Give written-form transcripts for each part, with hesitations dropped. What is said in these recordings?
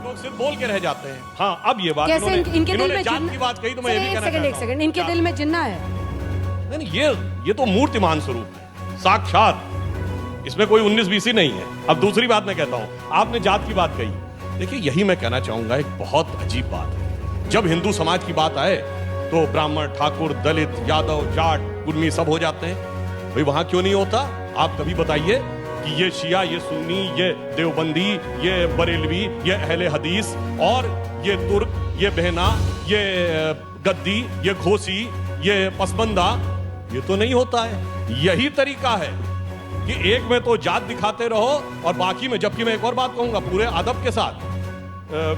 लोग सिर्फ बोल के रह जाते हैं। हाँ, अब ये बात कैसे इनके दिल में जात की बात कही तो मैं ये भी कहना चाहता हूं। एक सेकंड, इनके दिल में जिन्ना है। नहीं, ये तो मूर्तिमान स्वरूप है, साक्षात। इसमें कोई 19-20 नहीं है। अब दूसरी बात मैं कहता हूं, आपने जात की बात कही। देखिए, यही मैं कहना चाहूंगा, एक बहुत अजीब बात है। जब हिंदू समाज की बात आए तो ब्राह्मण, ठाकुर, दलित, यादव, जाट, कुर्मी सब हो जाते हैं। भाई वहां क्यों नहीं होता? आप कभी बताइए कि ये शिया, ये सुन्नी, ये देवबंदी, ये बरेलवी, ये अहले हदीस और ये तुर्क, ये बहना, ये गद्दी, ये घोसी, ये पसबंदा, ये तो नहीं होता है। यही तरीका है कि एक में तो जात दिखाते रहो और बाकी में, जबकि मैं एक और बात कहूंगा पूरे अदब के साथ,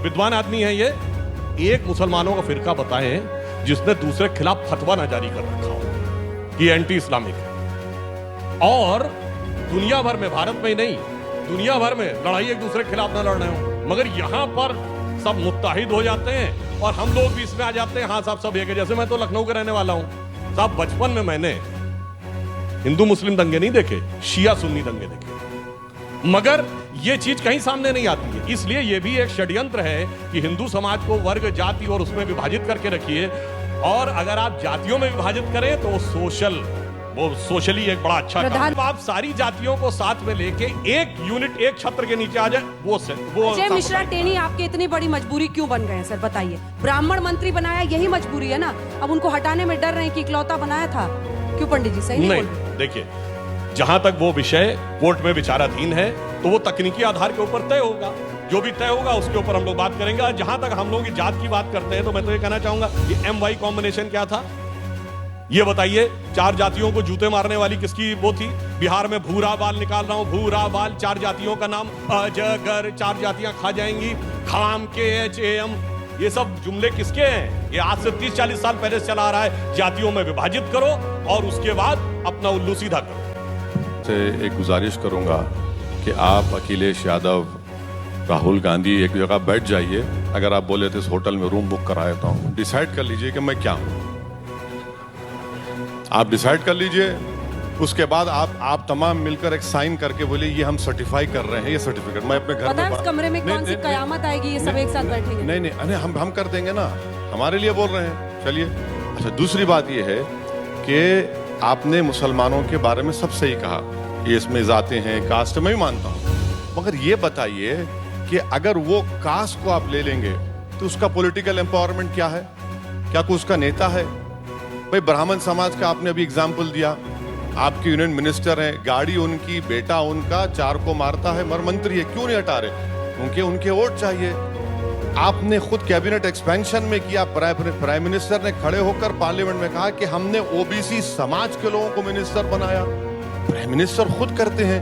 विद्वान आदमी है ये, एक मुसलमानों का फिरका बताएं जिसने दूसरे के खिलाफ फतवा ना जारी कर रखा हो कि एंटी इस्लामिक है। और दुनिया भर में, भारत में ही नहीं, दुनिया भर में लड़ाई एक दूसरे के खिलाफ ना लड़ रहे हो, मगर यहां पर सब मुत्ताहिद हो जाते हैं और हम लोग भी इसमें आ जाते हैं। हाँ साहब, सब एक है। जैसे मैं तो लखनऊ का रहने वाला हूं साहब, बचपन में मैंने हिंदू मुस्लिम दंगे नहीं देखे, शिया सुन्नी दंगे देखे, मगर ये चीज कहीं सामने नहीं आती है। इसलिए ये भी एक षड्यंत्र है कि हिंदू समाज को वर्ग, जाति और उसमें विभाजित करके रखिए। और अगर आप जातियों में विभाजित करें तो वो सोशली एक बड़ा अच्छा काम। आप सारी जातियों को साथ में लेके एक यूनिट, एक छत्र के नीचे आ जाए, वो अजय मिश्रा टेनी आपकी इतनी बड़ी मजबूरी क्यों बन गए हैं सर, बताइए? ब्राह्मण मंत्री बनाया, यही मजबूरी है ना? अब उनको हटाने में डर रहे हैं कि इकलौता बनाया था। क्यों पंडित जी, सही नहीं? देखिए, जहां तक वो विषय कोर्ट में विचाराधीन है तो वो तकनीकी आधार के ऊपर तय होगा। जो भी तय होगा उसके ऊपर हम लोग बात करेंगे। जहां तक हम लोग की जात की बात करते हैं तो मैं तो ये कहना चाहूंगा, ये MY कॉम्बिनेशन क्या था ये बताइए? 4 जातियों को जूते मारने वाली किसकी वो थी? बिहार में भूरा बाल निकाल रहा हूं, भूरा बाल, 4 जातियों का नाम अजगर, 4 जातियां खा जाएंगी, खाम, KHAM, ये सब जुमले किसके हैं? ये आज से 30-40 साल पहले से चला आ रहा है। जातियों में विभाजित करो और उसके बाद अपना उल्लू सीधा करो। से एक गुजारिश करूंगा कि आप अखिलेश यादव, राहुल गांधी एक जगह बैठ जाइए। अगर आप बोले तो इस होटल में रूम बुक करा देता हूं, डिसाइड कर लीजिए कि मैं क्या हूं। आप डिसाइड कर लीजिए, उसके बाद आप तमाम मिलकर एक साइन करके बोले ये हम सर्टिफाई कर रहे हैं, ये सर्टिफिकेट मैं अपने घर में। इस कमरे में कौन सी कयामत आएगी? ये सब एक साथ बैठेंगे? नहीं, हम कर देंगे ना, हमारे लिए बोल रहे हैं। चलिए, अच्छा, दूसरी बात ये है कि आपने मुसलमानों के बारे में सब सही कहा, ये इसमें जाते हैं, कास्ट, मैं भी मानता हूं, मगर ये बताइए कि अगर वो कास्ट को आप ले लेंगे तो उसका पॉलिटिकल एम्पावरमेंट क्या है? क्या कोई उसका नेता है? भाई ब्राह्मण समाज का आपने अभी एग्जाम्पल दिया, आपके यूनियन मिनिस्टर हैं, गाड़ी उनकी, बेटा उनका 4 को मारता है, मंत्री है, क्यों नहीं हटा रहे? उनके वोट चाहिए। आपने खुद कैबिनेट एक्सपेंशन में किया, प्राइम मिनिस्टर ने खड़े होकर पार्लियामेंट में कहा कि हमने OBC समाज के लोगों को मिनिस्टर बनाया। प्राइम मिनिस्टर खुद करते हैं।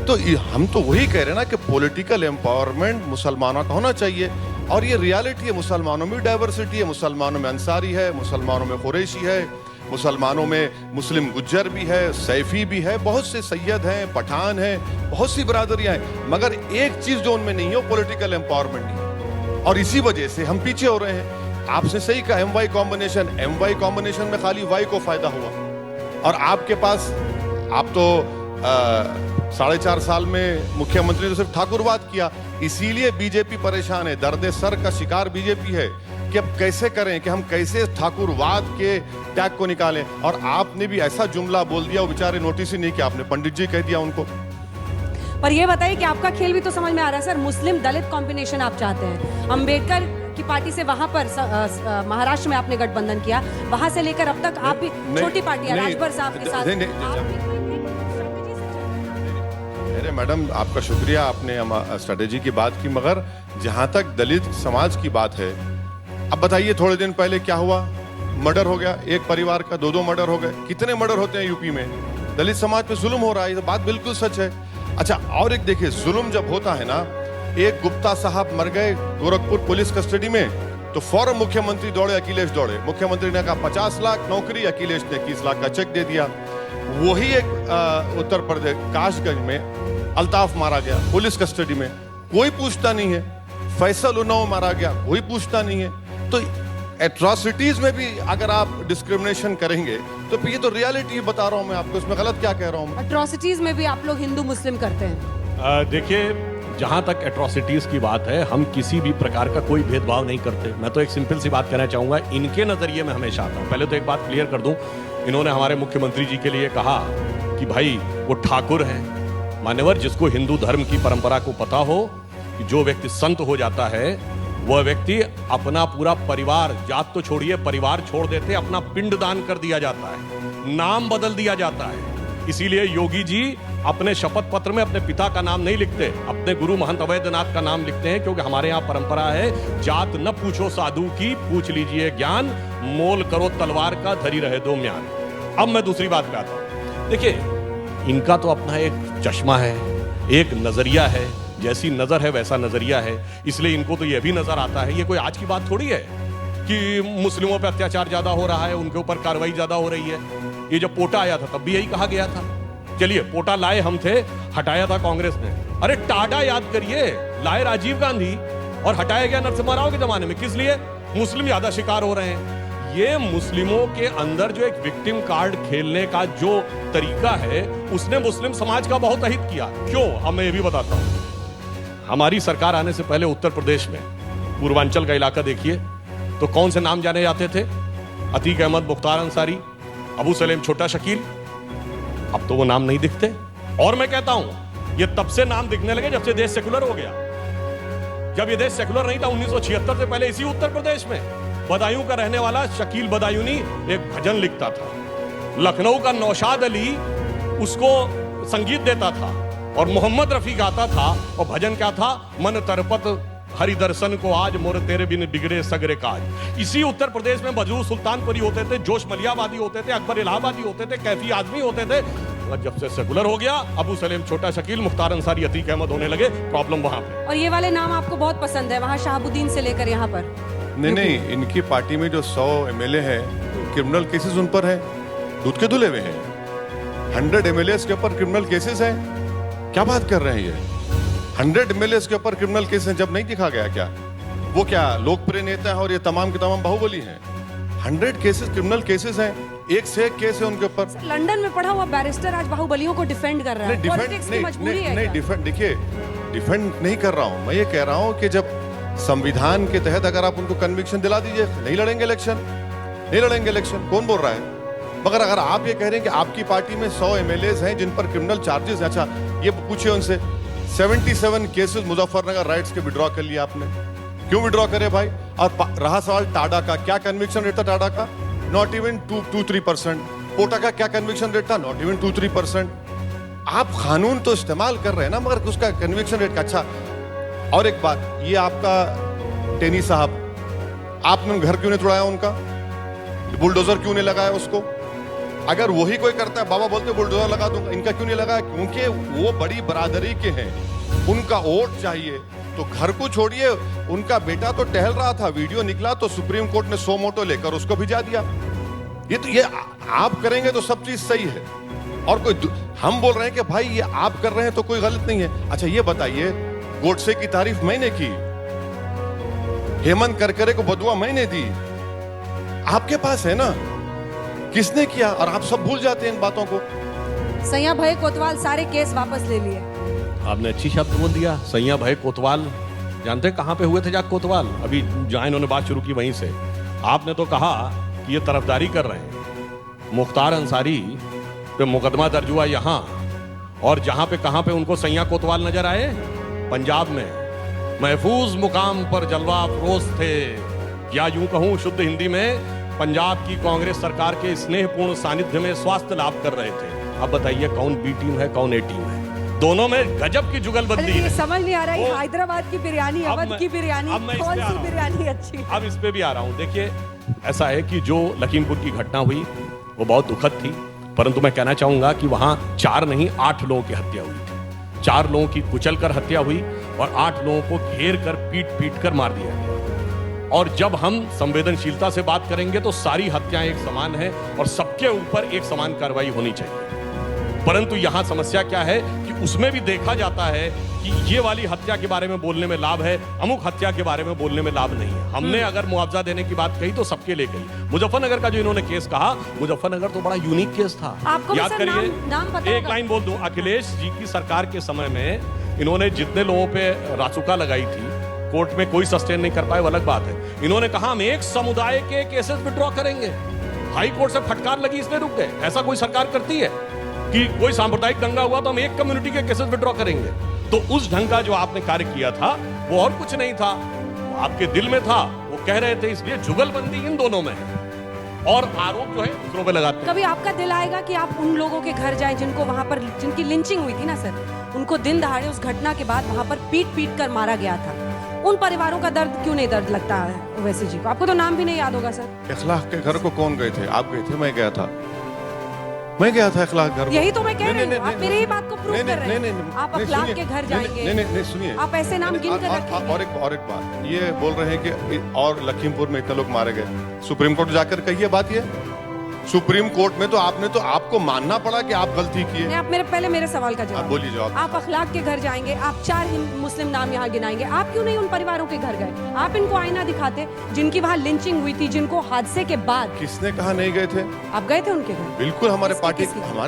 तो हम तो वही कह रहे हैं ना कि पॉलिटिकल एम्पावरमेंट मुसलमानों का होना चाहिए। और ये रियलिटी है, मुसलमानों में डाइवर्सिटी है, मुसलमानों में अंसारी है, मुसलमानों में कुरैशी है, मुसलमानों में मुस्लिम गुज्जर भी है, सैफी भी है, बहुत से सैयद हैं, पठान हैं, बहुत सी बरादरियां हैं, मगर एक चीज जो उनमें नहीं है वो पॉलिटिकल एम्पावरमेंट नहीं है। और इसी वजह से हम पीछे हो रहे हैं। आपने सही कहा, MY कॉम्बिनेशन में खाली Y को फायदा हुआ। और आपके पास, आप तो 4.5 साल में मुख्यमंत्री ने सिर्फ ठाकुरवाद किया, इसीलिए बीजेपी परेशान है। दर्द सर का शिकार बीजेपी है कि अब कैसे करें, कि हम कैसे ठाकुरवाद के टैग को निकालें। और आपने भी ऐसा जुमला बोल दिया, वो बेचारे नोटिस ही नहीं किया, आपने पंडित जी कह दिया उनको। पर ये बताइए कि आपका खेल भी तो समझ में आ रहा है सर, मुस्लिम दलित कॉम्बिनेशन आप चाहते हैं। अंबेडकर की पार्टी से वहां पर महाराष्ट्र में आपने गठबंधन किया, वहां से लेकर अब तक आप भी छोटी पार्टी है, राजभर साहब के साथ। अरे मैडम, आपका शुक्रिया, आपने स्ट्रेटेजी की बात की, मगर जहां तक दलित समाज की बात है, अब बताइए थोड़े दिन पहले क्या हुआ? मर्डर हो गया, एक परिवार का 2-2 मर्डर हो गए। कितने मर्डर होते हैं यूपी में? दलित समाज पे जुल्म हो रहा है, ये बात बिल्कुल सच है। अच्छा, और एक देखिए, जुल्म जब होता है ना, एक गुप्ता साहब मर गए गोरखपुर पुलिस कस्टडी में, तो फौरन मुख्यमंत्री दौड़े, अखिलेश दौड़े। मुख्यमंत्री ने कहा 50 लाख नौकरी, अखिलेश ने 21 लाख का चेक दे दिया। वही एक उत्तर प्रदेश काशगंज में अल्ताफ मारा गया पुलिस कस्टडी में, कोई पूछता नहीं है। फैसल उन्नाव मारा गया, कोई पूछता नहीं है। तो एट्रोसिटीज में भी अगर आप डिस्क्रिमिनेशन करेंगे तो ये तो रियलिटी बता रहा हूं मैं आपको, इसमें गलत क्या कह रहा हूं मैं? एट्रोसिटीज में भी आप लोग हिंदू मुस्लिम करते हैं। देखिए, जहां तक एट्रोसिटीज की बात है, हम किसी भी प्रकार का कोई भेदभाव नहीं करते। मैं तो एक सिंपल सी बात कहना चाहूंगा, इनके नजरिए में हमेशा आता। पहले तो एक बात क्लियर कर दूं, इन्होंने हमारे मुख्यमंत्री जी के लिए कहा कि भाई वो ठाकुर हैं। मान्यवर, जिसको हिंदू धर्म की परंपरा को पता हो कि जो व्यक्ति संत हो जाता है वह व्यक्ति अपना पूरा परिवार, जात तो छोड़िए, परिवार छोड़ देते, अपना पिंड दान कर दिया जाता है, नाम बदल दिया जाता है। इसीलिए योगी जी अपने शपथ पत्र में अपने पिता का नाम नहीं लिखते, अपने गुरु महंत अवैधनाथ का नाम लिखते हैं, क्योंकि हमारे यहाँ परंपरा है, जात न पूछो साधु की, पूछ लीजिए ज्ञान, मोल करो तलवार का, धरी रहे दो म्यान। अब मैं दूसरी बात पे आता हूं। देखिए, इनका तो अपना एक चश्मा है, एक नजरिया है, जैसी नजर है वैसा नजरिया है। इसलिए इनको तो यह भी नजर आता है, ये कोई आज की बात थोड़ी है कि मुस्लिमों पे अत्याचार ज्यादा हो रहा है, उनके ऊपर कार्रवाई ज्यादा हो रही है। ये जब पोटा आया था तब भी यही कहा गया था। चलिए, पोटा लाए हम थे, हटाया था कांग्रेस ने। अरे टाडा याद करिए, लाए राजीव गांधी और हटाया गया नरसिम्हा राव के जमाने में। किस लिए? मुस्लिम ज्यादा शिकार हो रहे हैं। ये मुस्लिमों के अंदर जो एक विक्टिम कार्ड खेलने का जो तरीका है, उसने मुस्लिम समाज का बहुत अहित किया। क्यों? अब मैं ये भी बताता हूं। हमारी सरकार आने से पहले उत्तर प्रदेश में पूर्वांचल का इलाका देखिए तो कौन से नाम जाने जाते थे? अतीक अहमद, मुख्तार अंसारी, अबू सलेम छोटा शकील। अब तो वो नाम नहीं दिखते। और मैं कहता हूं, ये तब से नाम दिखने लगे जब से देश सेकुलर हो गया। जब ये देश सेकुलर नहीं था 1976 से पहले, इसी उत्तर प्रदेश में बदायूं का रहने वाला शकील बदायूनी एक भजन लिखता था। लखनऊ का नौशाद अली उसको संगीत देता था और मोहम्मद रफी गाता था। और भजन क्या था? मन तरपत हरि दर्शन को आज, मोर तेरे बिन बिगड़े सगरे काज। इसी उत्तर प्रदेश में बजरू सुल्तानपुरी होते थे, जोश मलियाबादी होते थे, अकबर इलाहाबादी होते थे, कैफी आजमी होते थे। और जब से सेकुलर हो गया, अबू सलेम छोटा शकील, मुख्तार अंसारी, अतीक अहमद होने लगे। प्रॉब्लम वहां पे। और ये वाले नाम आपको बहुत पसंद है, वहां शहाबुद्दीन से लेकर यहाँ पर। नहीं, इनकी पार्टी में जो 100 एमएलए हैं, क्रिमिनल केसेस उन पर हैं, दूध के धुले हुए हैं। 100 एमएलए के ऊपर क्रिमिनल केसेस हैं। क्या बात कर रहे हैं ये? 100 एमएलए के ऊपर क्रिमिनल केस हैं, जब नहीं दिखा गया क्या? वो क्या लोकप्रिय नेता है और ये तमाम के तमाम बाहुबली हैं? 100 केसेस, क्रिमिनल केसेस हैं, एक से एक केस है उनके ऊपर। लंदन में पढ़ा हुआ बैरिस्टर आज बाहुबलियों को डिफेंड कर रहा है। पॉलिटिक्स की मजबूरी है क्या? डिफेंड, देखिए, डिफेंड नहीं कर रहा हूं मैं। ये कह रहा हूं कि जब संविधान के तहत अगर आप उनको कन्विक्शन दिला दीजिए, नहीं लड़ेंगे इलेक्शन, नहीं लड़ेंगे इलेक्शन। कौन बोल रहा है? मगर अगर आप ये कह रहे हैं कि आपकी पार्टी में 100 एमएलए हैं जिन पर क्रिमिनल चार्जेस हैं, अच्छा ये पूछिए उनसे, 77 केसेस मुजफ्फरनगर राइट्स के विड्रॉ कर लिया आपने, क्यों विड्रॉ करे भाई? और रहा सवाल टाडा का, क्या कन्विक्शन रेट था टाडा का? Not even 2-3%। पोटा का क्या कन्विक्शन रेट था? Not even 2-3%। आप कानून तो इस्तेमाल कर रहे हैं ना, मगर उसका कन्विक्शन रेट का। अच्छा, और एक बात, ये आपका टेनी साहब, आपने घर क्यों नहीं तोड़ाया उनका? बुलडोजर क्यों नहीं लगाया उसको? अगर वही कोई करता है, बाबा बोलते बुलडोजर लगा दूंगा, इनका क्यों नहीं लगाया? क्योंकि वो बड़ी बरादरी के हैं, उनका वोट चाहिए। तो घर को छोड़िए, उनका बेटा तो टहल रहा था, वीडियो निकला तो सुप्रीम कोर्ट ने 100 मोटो लेकर उसको भिजा दिया। ये आप करेंगे तो सब चीज सही है, और कोई हम बोल रहे हैं कि भाई ये आप कर रहे हैं तो कोई गलत नहीं है। अच्छा ये बताइए, गोडसे की तारीफ मैंने की, हेमंत करकरे को बदुआ मैंने दी, आपके पास है ना, किसने किया? और आप सब भूल जाते हैं इन बातों को। सैया भय कोतवाल सारे केस वापस ले लिए। आपने अच्छी शब्द बोल दिया, सैया भय कोतवाल। जानते कहां पे हुए थे जाक कोतवाल? अभी जहां इन्होंने बात शुरू की वहीं से। आपने तो कहा कि ये तरफदारी कर रहे हैं। मुख्तार अंसारी पे मुकदमा दर्ज हुआ यहां, और जहां पे कहां पे उनको सैया कोतवाल नजर आए? पंजाब में महफूज मुकाम पर जलवा अफरोज थे, या यूं कहूं शुद्ध हिंदी में, पंजाब की कांग्रेस सरकार के स्नेहपूर्ण सानिध्य में स्वास्थ्य लाभ कर रहे थे। अब बताइए कौन बी टीम है, कौन ए टीम है? दोनों में गजब की जुगलबंदी है। समझ नहीं आ रहा है, हैदराबाद की बिरयानी, अवध की बिरयानी, कौन सी बिरयानी अच्छी? अब इस पे भी आ रहा हूं। देखिए, ऐसा है कि जो लखीमपुर की घटना हुई वो बहुत दुखद थी, परंतु मैं कहना चाहूंगा कि वहां 4 नहीं 8 लोगों की हत्या हुई थी। 4 लोगों की कुचल कर हत्या हुई और 8 लोगों को घेर कर पीट कर मार दिया गया। और जब हम संवेदनशीलता से बात करेंगे तो सारी हत्याएं एक समान है और सबके ऊपर एक समान कार्रवाई होनी चाहिए। परंतु यहां समस्या क्या है कि उसमें भी देखा जाता है कि ये वाली हत्या के बारे में बोलने में लाभ है, अमुक हत्या के बारे में बोलने में लाभ नहीं है। हमने अगर मुआवजा देने की बात कही तो सबके लिए कही। मुजफ्फरनगर का जो इन्होंने केस कहा, मुजफ्फरनगर तो बड़ा यूनिक केस था। आपको याद करिए, नाम पता एक लाइन बोल दूं, अखिलेश जी की सरकार के समय में इन्होंने जितने लोगों पे रासुका लगाई थी, कोर्ट में कोई सस्टेन नहीं कर पाए, वो अलग बात है। इन्होंने कहा हम एक समुदाय के केसेस विड्रॉ करेंगे, हाई कोर्ट से फटकार लगी इसलिए रुक गए। ऐसा कोई सरकार करती है कि कोई सांप्रदायिक दंगा हुआ तो हम एक कम्युनिटी के केसेस विड्रॉ करेंगे? तो उस ढंग का जो आपने कार्य किया था वो और कुछ नहीं था, वो आपके दिल में था, वो कह रहे थे, इसलिए जुगलबंदी इन दोनों में है और आरोप जो है दूसरों पे लगाते हैं। कभी आपका दिल आएगा कि आप उन लोगों के घर जाएं जिनको वहां पर, जिनकी लिंचिंग हुई थी ना सर, उनको दिन दहाड़े उस घटना के बाद वहां पर पीट पीट कर मारा गया था, उन परिवारों का दर्द क्यों नहीं दर्द लगता है ओवैसी जी को? आपको तो नाम भी नहीं याद होगा सर। इखलाक के घर को कौन गए थे? आप गए थे? मैं गया था, मैं गया था इखलाक घर। यही तो मैं कह रही हूँ, आप मेरी ही बात को प्रूव कर रहे हैं। आप अखलाक के घर जाएंगे, नहीं सुनिए, आप ऐसे नाम गिन कर रखेंगे। और एक बात ये बोल रहे हैं कि और लखीमपुर में इतने लोग मारे गए, सुप्रीम कोर्ट जाकर कहिए बात ये। सुप्रीम कोर्ट में तो आपको मानना पड़ा कि आप गलती किए। आप पहले मेरे सवाल का जवाब बोलिए। जवाब। आप अखलाक के घर जाएंगे, आप 4 मुस्लिम नाम यहाँ गिनाएंगे, आप क्यों नहीं उन परिवारों के घर गए? आप इनको आईना दिखाते जिनकी वहाँ लिंचिंग हुई थी, जिनको हादसे के बाद। किसने कहा नहीं गए थे? आप गए थे उनके घर? बिल्कुल, हमारे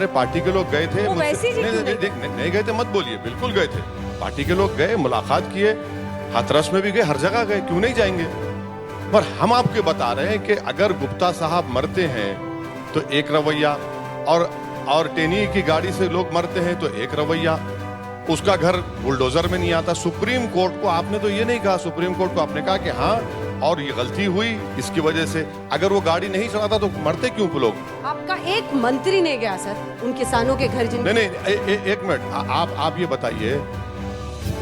पार्टी के लोग गए थे। नहीं गए थे मत बोलिए, बिल्कुल गए थे। पार्टी के लोग गए, मुलाकात किए, हाथरस में भी गए, हर जगह गए, क्यों नहीं जाएंगे? पर हम आपको बता रहे हैं कि अगर गुप्ता साहब मरते हैं तो एक रवैया, और टेनी की गाड़ी से लोग मरते हैं तो एक रवैया, उसका घर बुलडोजर में नहीं आता। सुप्रीम कोर्ट को आपने तो ये नहीं कहा, सुप्रीम कोर्ट को आपने कहा कि हाँ और ये गलती हुई इसकी वजह से, अगर वो गाड़ी नहीं चलाता तो मरते क्यों लोग? आपका एक मंत्री नहीं गया सर उन किसानों के घर जिन नहीं, एक मिनट, आप ये बताइए,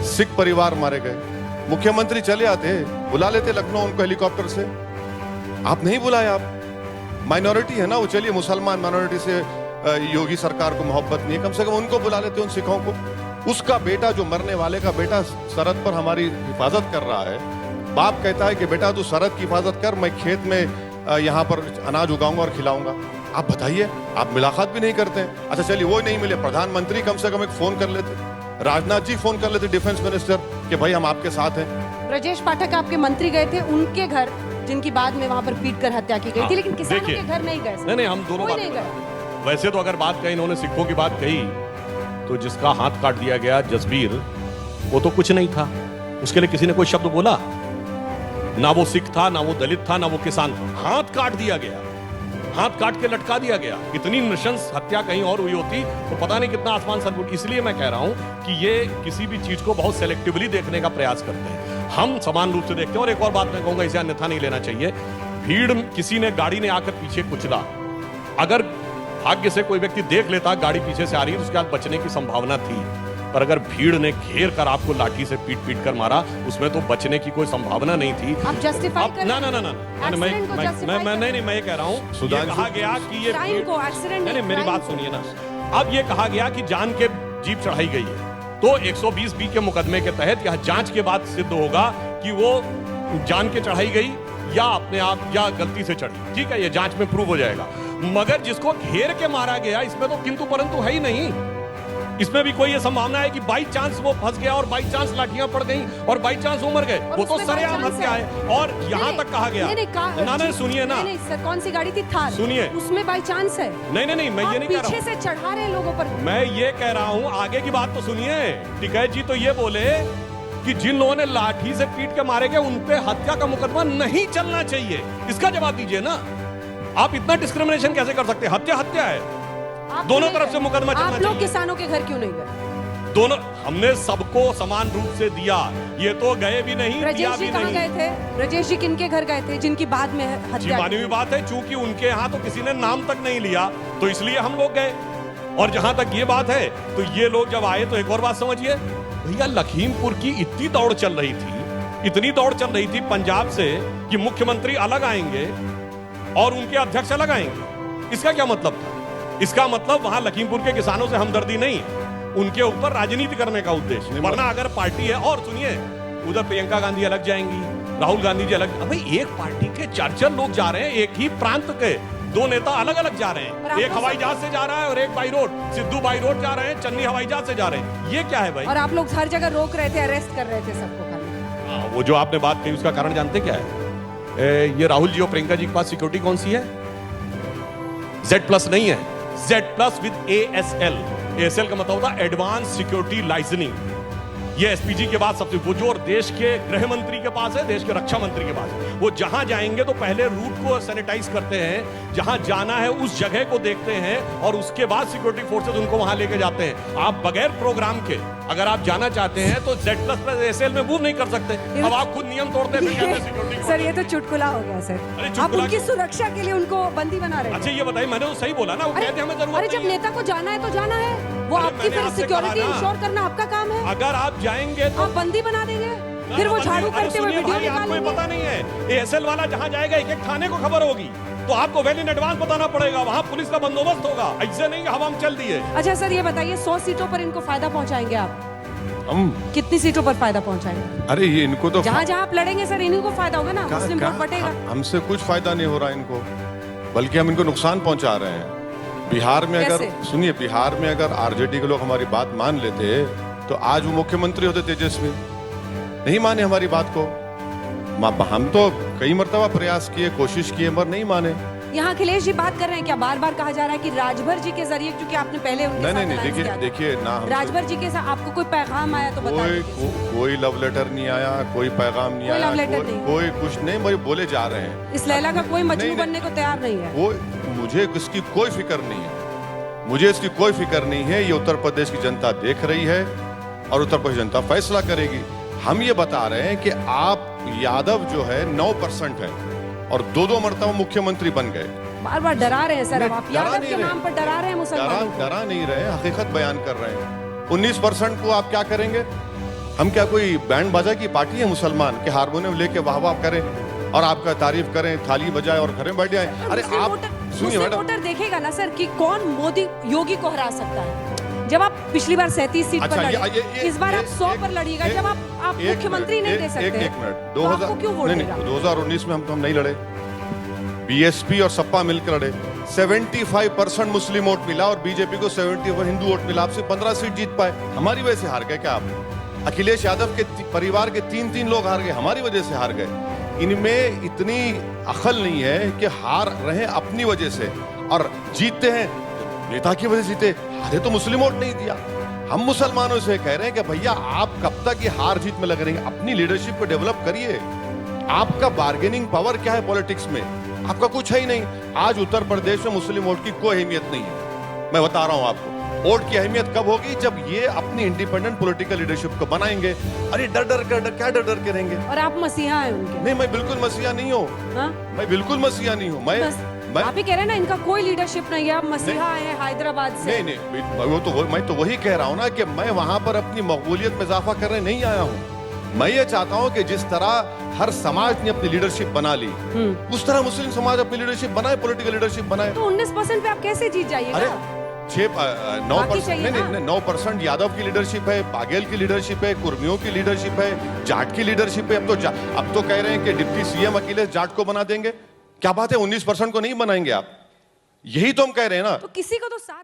सिख परिवार मारे गए, मुख्यमंत्री चले आते, बुला लेते लखनऊ उनको हेलीकॉप्टर से, आप नहीं बुलाए। आप माइनॉरिटी है ना वो, चलिए मुसलमान माइनॉरिटी से योगी सरकार को मोहब्बत नहीं है, कम से कम उनको बुला लेते उन सिखों को। उसका बेटा, जो मरने वाले का बेटा सरहद पर हमारी हिफाजत कर रहा है, बाप कहता है कि बेटा तू सरहद की हिफाजत कर, मैं खेत में यहाँ पर अनाज उगाऊंगा और खिलाऊंगा। आप बताइए, आप मुलाकात भी नहीं करते हैं। अच्छा चलिए वो नहीं मिले, प्रधानमंत्री कम से कम एक फोन कर लेते, राजनाथ जी फोन कर लेते, डिफेंस मिनिस्टर, कि भाई हम आपके साथ हैं। ब्रजेश पाठक आपके मंत्री गए थे उनके घर, जिनकी बाद में वहां पर पीट कर हत्या की गई थी, लेकिन किसानों के घर नहीं गए। नहीं, हम दोनों नहीं गए। वैसे तो अगर बात कही, इन्होंने सिखों की बात कही, तो जिसका हाथ काट दिया गया जसबीर, वो तो कुछ नहीं था, उसके लिए किसी ने कोई शब्द बोला? ना वो सिख था, ना वो दलित था, ना वो किसान था, हाथ काट दिया गया, हाथ काट के लटका दिया गया। इतनी नृशंस हत्या कहीं और हुई होती तो पता नहीं कितना आसमान सर उठ। इसलिए मैं कह रहा हूं कि ये किसी भी चीज को बहुत सेलेक्टिवली देखने का प्रयास करते हैं, हम समान रूप से देखते हैं। और एक और बात मैं कहूंगा, इसे अन्यथा नहीं लेना चाहिए। भीड़, किसी ने गाड़ी ने आकर पीछे कुचला, अगर भाग्य से कोई व्यक्ति देख लेता गाड़ी पीछे से आ रही है तो उसके बाद बचने की संभावना थी, पर अगर भीड़ ने घेर कर आपको लाठी से पीट पीट कर मारा, उसमें तो बचने की कोई संभावना नहीं थी। आप जस्टिफाई कर ना, मैं ये कह रहा हूं, ये कहा गया कि ये नहीं, मेरी बात सुनिए ना। अब ये कहा गया कि जान के जीप चढ़ाई गई है, तो 120B के मुकदमे के तहत यह जांच के बाद सिद्ध होगा कि वो जान के चढ़ाई गई या अपने आप या गलती से चढ़ी। ठीक है, ये जांच में प्रूव हो जाएगा। मगर जिसको घेर के मारा गया, इसमें तो किंतु परंतु है ही नहीं। इसमें भी कोई ये संभावना है कि बाई चांस वो फंस गया और बाई चांस लाठियां पड़ गई और बाई चांस वो मर गए, वो तो सरेआम हत्या है। और यहाँ तक कहा गया, ना सुनिए ना, सर कौन सी गाड़ी थी? थार। सुनिए, उसमें बाई चांस है। नहीं, मैं ये नहीं कह रहा हूँ, पीछे से चढ़ा रहे हैं लोगों पर। मैं ये कह रहा हूँ, आगे की बात तो सुनिए। टिकैत जी तो ये बोले कि जिन लोगों ने लाठी से पीट के मारे गए उन पे हत्या का मुकदमा नहीं चलना चाहिए। इसका जवाब दीजिए ना। आप इतना डिस्क्रिमिनेशन कैसे कर सकते हैं? हत्या हत्या है, दोनों तरफ से मुकदमा चलना चाहिए। आप लोग किसानों के घर क्यों नहीं गए? दोनों, हमने सबको समान रूप से दिया, ये तो गए भी नहीं, ब्रजेश जी कहाँ गए थे? ब्रजेश जी किनके घर गए थे जिनकी बाद में हत्या? मानी हुई बात है, चूंकि उनके यहाँ तो किसी ने नाम तक नहीं लिया तो इसलिए हम लोग गए। और जहां तक ये बात है, तो ये लोग जब आए तो एक और बात समझिए भैया, लखीमपुर की इतनी दौड़ चल रही थी, इतनी दौड़ चल रही थी पंजाब से कि मुख्यमंत्री अलग आएंगे और उनके अध्यक्ष अलग आएंगे। इसका क्या मतलब था? इसका मतलब वहां लखीमपुर के किसानों से हमदर्दी नहीं, उनके ऊपर राजनीति करने का उद्देश्य। वरना अगर पार्टी है, और सुनिए, उधर प्रियंका गांधी अलग जाएंगी, राहुल गांधी जी अलग। भाई एक पार्टी के 4 लोग जा रहे हैं, एक ही प्रांत के 2 नेता अलग अलग जा रहे हैं। एक हवाई जहाज से जा रहा है और एक by road, Sidhu by road जा रहे हैं, चन्नी हवाई जहाज से जा रहे हैं। ये क्या है भाई? और आप लोग हर जगह रोक रहे थे, अरेस्ट कर रहे थे सबको खाली। वो जो आपने बात कही उसका कारण जानते क्या है? ये राहुल जी और प्रियंका जी के पास सिक्योरिटी कौन सी है? Z+ नहीं है, Z+ विद ASL। ASL का मतलब होता है एडवांस सिक्योरिटी लाइसेंसिंग। ये एसपीजी के बाद सबसे वो जो देश के गृह मंत्री के पास है, देश के रक्षा मंत्री के पास है, वो जहां जाएंगे तो पहले रूट को सैनिटाइज करते हैं, जहां जाना है उस जगह को देखते हैं और उसके बाद सिक्योरिटी फोर्सेस उनको वहां लेके जाते हैं। आप बगैर प्रोग्राम के अगर आप जाना चाहते हैं तो Z++SL में मूव नहीं कर सकते। अब आप खुद नियम तोड़ते हैं, फिर कहते हैं सिक्योरिटी। सर ये तो चुटकुला हो गया सर। अरे आप चुटकुला उनकी क्यों? सुरक्षा के लिए उनको बंदी बना रहे हैं। अच्छा ये बताइए, मैंने तो सही बोला ना, वो कहते हैं हमें जरूरत अरे जब नहीं है। नेता को जाना है तो जाना है, वो अरे आपकी मैंने फिर आपसे सिक्योरिटी कहा ना, इंश्योर करना आपका काम है। अगर आप जाएंगे तो आप बंदी बना देंगे, फिर वो झाड़ू करते हुए वीडियो आपको ये निकालेंगे। पता नहीं है, एएसएल वाला जहां जाएगा एक एक थाने को खबर होगी, तो आपको वेल इन एडवांस बताना पड़ेगा, वहां पुलिस का बंदोबस्त होगा। ऐसे नहीं हवा में चल दिए। अच्छा सर ये बताइए 100 सीटों पर इनको फायदा पहुंचाएंगे आप? हम कितनी सीटों पर फायदा पहुंचाएंगे? अरे ये इनको तो जहां जहां आप लड़ेंगे सर इन्हीं को फायदा होगा ना, मुस्लिम वोट बटेगा। हमसे कुछ फायदा नहीं हो रहा इनको, बल्कि हम इनको नुकसान पहुंचा रहे हैं। बिहार में अगर कैसे? सुनिए, बिहार में अगर आरजेडी के लोग हमारी बात मान लेते तो आज वो मुख्यमंत्री होते तेजस्वी। नहीं माने हमारी बात को। हम तो कई मर्तबा प्रयास किए, कोशिश किए, मगर नहीं माने। यहाँ अखिलेश जी बात कर रहे हैं क्या? बार बार कहा जा रहा है कि राजभर जी के जरिए, क्योंकि आपने पहले उनके साथ नहीं alliance देखिए किया था। देखिए ना, हमसे राजभर जी के साथ आपको कोई पैगाम आया तो बता दीजिए। कोई लव लेटर नहीं आया, कोई पैगाम नहीं कोई आया, लव लेटर नहीं। कोई कुछ नहीं, भाई बोले जा रहे हैं। इस लैला का कोई मजनू नहीं, बनने को तैयार नहीं है। मुझे इसकी कोई फिक्र नहीं है, मुझे इसकी कोई फिक्र नहीं है। ये उत्तर प्रदेश की जनता देख रही है और उत्तर प्रदेश जनता फैसला करेगी। हम ये बता रहे हैं कि आप यादव जो है 9% है और 2-2 मरतबा मुख्यमंत्री बन गए। बार बार डरा रहे हैं सर, अब आप डरा यादव नहीं के रहे। नाम पर डरा रहे हैं मुसलमानों को। डरा नहीं रहे, हकीकत बयान कर रहे हैं। 19% को आप क्या करेंगे? हम क्या कोई बैंड बाजा की पार्टी है मुसलमान के हारमोनियम लेके वाह वाह करें और आपका तारीफ करें, थाली बजाए और घर में बैठ जाए? अरे आप सुनिए मुस्लिम मैडम, वोटर देखेगा ना सर कि कौन मोदी योगी को हरा सकता है। जब आप पिछली बार 37 सीट अच्छा, पर ये- लड़े, ये- इस बार आप 100 एक- पर लड़िएगा। एक- जब आप एक मुख्यमंत्री मिनट, नहीं दे सकते, एक मिनट, तो आपको क्यों वोट नहीं, देगा? 2019 में हम नहीं लड़े। बीएसपी और सपा मिलकर लड़े। 75% मुस्लिम वोट मिला और बीजेपी को 70% हिंदू वोट मिला। आपसे 15 सीट जीत पाए, हमारी वजह से हार गए क्या आप? अखिलेश यादव के परिवार के 3-3 लोग हार गए, हमारी वजह से हार गए। इनमें इतनी अकल नहीं है कि हार रहे अपनी वजह से और जीतते हैं नेता की वजह से जीते। हारे तो मुस्लिम वोट नहीं दिया। हम मुसलमानों से कह रहे हैं कि भैया आप कब तक ये हार जीत में लगे रहेंगे? अपनी लीडरशिप को डेवलप करिए। आपका बार्गेनिंग पावर क्या है पॉलिटिक्स में? आपका कुछ है ही नहीं। आज उत्तर प्रदेश में मुस्लिम वोट की कोई अहमियत नहीं है। मैं बता रहा हूं आपको, वोट की अहमियत कब होगी? जब ये अपनी इंडिपेंडेंट पॉलिटिकल लीडरशिप को बनाएंगे। अरे डर क्या डर के रहेंगे? और आप मसीहा हैं उनके। नहीं, मैं बिल्कुल मसीहा नहीं हूँ। हाँ? मैं बिल्कुल मसीहा नहीं हूँ। मैं आप ही कह रहे हैं ना इनका कोई लीडरशिप नहीं है, आप मसीहा हैं हैदराबाद से। नहीं, मैं तो वही कह रहा हूँ ना कि मैं वहां पर अपनी मकबूलियत में इजाफा करने नहीं आया हूँ। मैं ये चाहता हूँ कि जिस तरह हर समाज ने अपनी लीडरशिप बना ली, उस तरह मुस्लिम समाज अपनी लीडरशिप बनाए, पॉलिटिकल लीडरशिप बनाए। तो 19% पे आप कैसे जीत जाइएगा? अरे 9% बाकी चाहिए ना। 9% यादव की लीडरशिप है, बाघेल की लीडरशिप है, कुर्मियों की लीडरशिप है, जाट की लीडरशिप है। अब तो कह रहे हैं कि डिप्टी सीएम अखिलेश जाट को बना देंगे। क्या बात है, 19% को नहीं बनाएंगे आप? यही तो हम कह रहे हैं ना। तो किसी को तो साथ